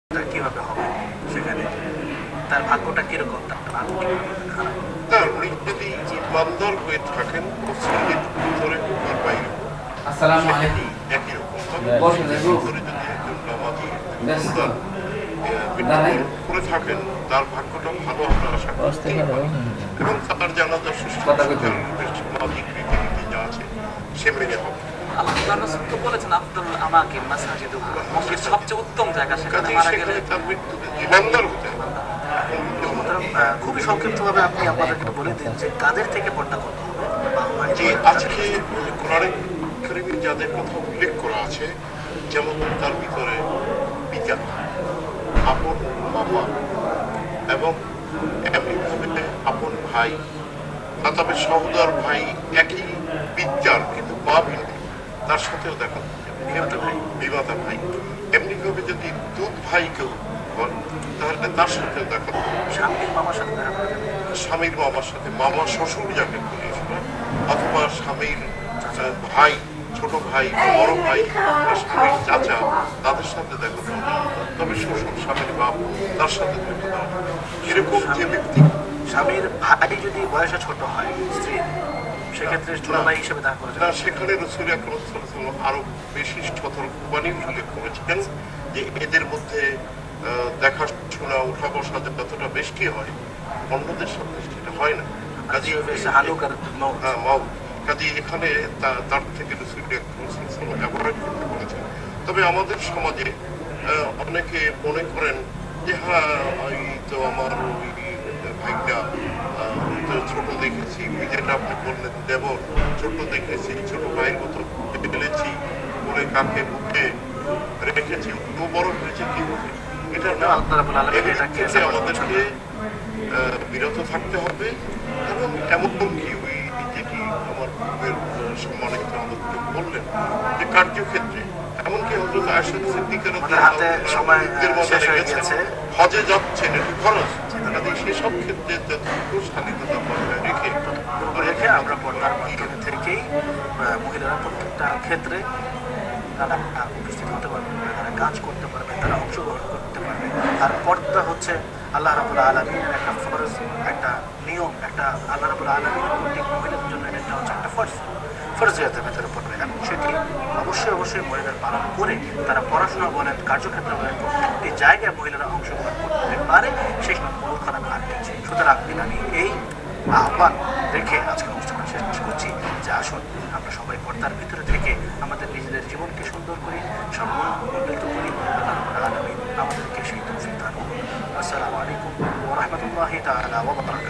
কিভাবে হবে সেখানে তার ভাগ্যটা কিরকম, তার ভাগ্য খারাপ। উনি যদি ইমানদার হয়ে থাকেন মসজিদের ভিতরে আর বাইরে আসসালামু আলাইকুম একই রকম ভিতরে যদি একজন নামাজি করে থাকেন তার ভাগ্যটা ভালো আমরা আশা করতে এবং তার জানাজার সুস্থ সামাজিক রীতিনীতি যা আছে সে মেনে হবে। বলেছেন আব্দুল আমাকে মসজিদ সবচেয়ে উত্তম জায়গা, সেখানে মারা গেলে তার মৃত্যু ইমানদার হতে হবে। খুবই সংক্ষিপ্তভাবে আপনি আমাদেরকে বলে দিন যে কাদের থেকে পর্দা করতে হবে। যে আজকে কোরআনে কারীমে যাদের কথা উল্লেখ করা আছে, যেমন তার ভিতরে পিতা, আপন মামা এবং এমনিভাবে আপন ভাই, তবে সহোদর ভাই একই পিতার কিন্তু মা ভিন্ন, তার সাথেও দেখা বিমাতা ভাই। এমনিভাবে যদি দুধ ভাই কেউ হন তাহলে তার সাথেও দেখা স্বামীর মামার সাথে দেখা করা যাবে, স্বামীর মামার সাথে, মামা শ্বশুর যাকে বলি অথবা স্বামীর ভাই, ছোট ভাই, বড় ভাই, স্বামীর চাচা, তাদের সাথে দেখা দেওয়া, তবে শ্বশুর স্বামীর বাপ তার সাথে দেখা দেওয়া। এরকম যে ব্যক্তি স্বামীর ভাই যদি বয়সে ছোট হয় স্ত্রী, সেক্ষেত্রে চুলাভাই হিসেবে দেখা করা না, যাবে। সেখানে রাসূল আকরাম সাল্লাল্লাহু আলাইহি ওয়াসাল্লাম আরো বেশি সতর্কবাণী উল্লেখ করেছেন যে এদের মধ্যে দেখাশোনা উঠা বসা যতটা বেশি হয় অন্যদের সাথে সেটা হয় না। কাজী কাজী এখানে তার থেকে রাসূল আকরাম সাল্লাল্লাহু আলাইহি ওয়াসাল্লাম অ্যাভয়েড করতে বলেছেন। তবে আমাদের সমাজে অনেকে মনে করেন যে হ্যাঁ এই তো আমার ওই ভাইটা ছোট দেখেছি, ওই যেটা আপনি বললেন দেবর, ছোট দেখেছি, ছোট ভাইয়ের মতো ফেলেছি, করে কাকে বুকে রেখেছি, ও বড় হয়েছে কি হবে, এটা না। আমাদেরকে বিরত থাকতে হবে এবং এমনকি ওই যেটি আমার পূর্বের সম্মানিত আমাদেরকে বললেন যে কার্যক্ষেত্রে এমনকি হজরত আয়েশা সিদ্দিকা হজে যাচ্ছেন, এটি খরচ, সেসব ক্ষেত্রে যতটুকু স্বাধীনতা বজায় রেখে আমরা পর্দার মাধ্যমে থেকেই মহিলারা প্রত্যেকটা ক্ষেত্রে তারা উপস্থিত হতে পারবে, তারা কাজ করতে পারবে, তারা অংশগ্রহণ করতে পারবে। আর পর্দা হচ্ছে আল্লাহ রাব্বুল আলামিনের একটা ফরজ, একটা নিয়ম, একটা আল্লাহ রাব্বুল আলামিনের প্রত্যেক মহিলাদের জন্য এটা হচ্ছে একটা ফরজিয়াতের ভেতরে পড়বে এবং সেটি অবশ্যই মহিলাদের পালন করে তারা পড়াশোনা বলেন, কার্যক্ষেত্রে বলেন, প্রত্যেকটি জায়গায় মহিলারা অংশগ্রহণ করতে পারে, সেই মূল খারাপ আর কিছু। সুতরাং আমি এই আহ্বান রেখে আজকে অনুষ্ঠান শেষ করছি যে আসুন আমরা সবাই পর্দার ভিতরে থেকে আমাদের নিজেদের জীবনকে সুন্দর করি, সম্মানিত করি। আল্লাহ রাব্বুল আলামিন আমাদেরকে সেই তৌফিক দান করুন। আসসালামু আলাইকুম ওয়া রাহমাতুল্লাহি তাআলা ওয়া বারাকাতুহু।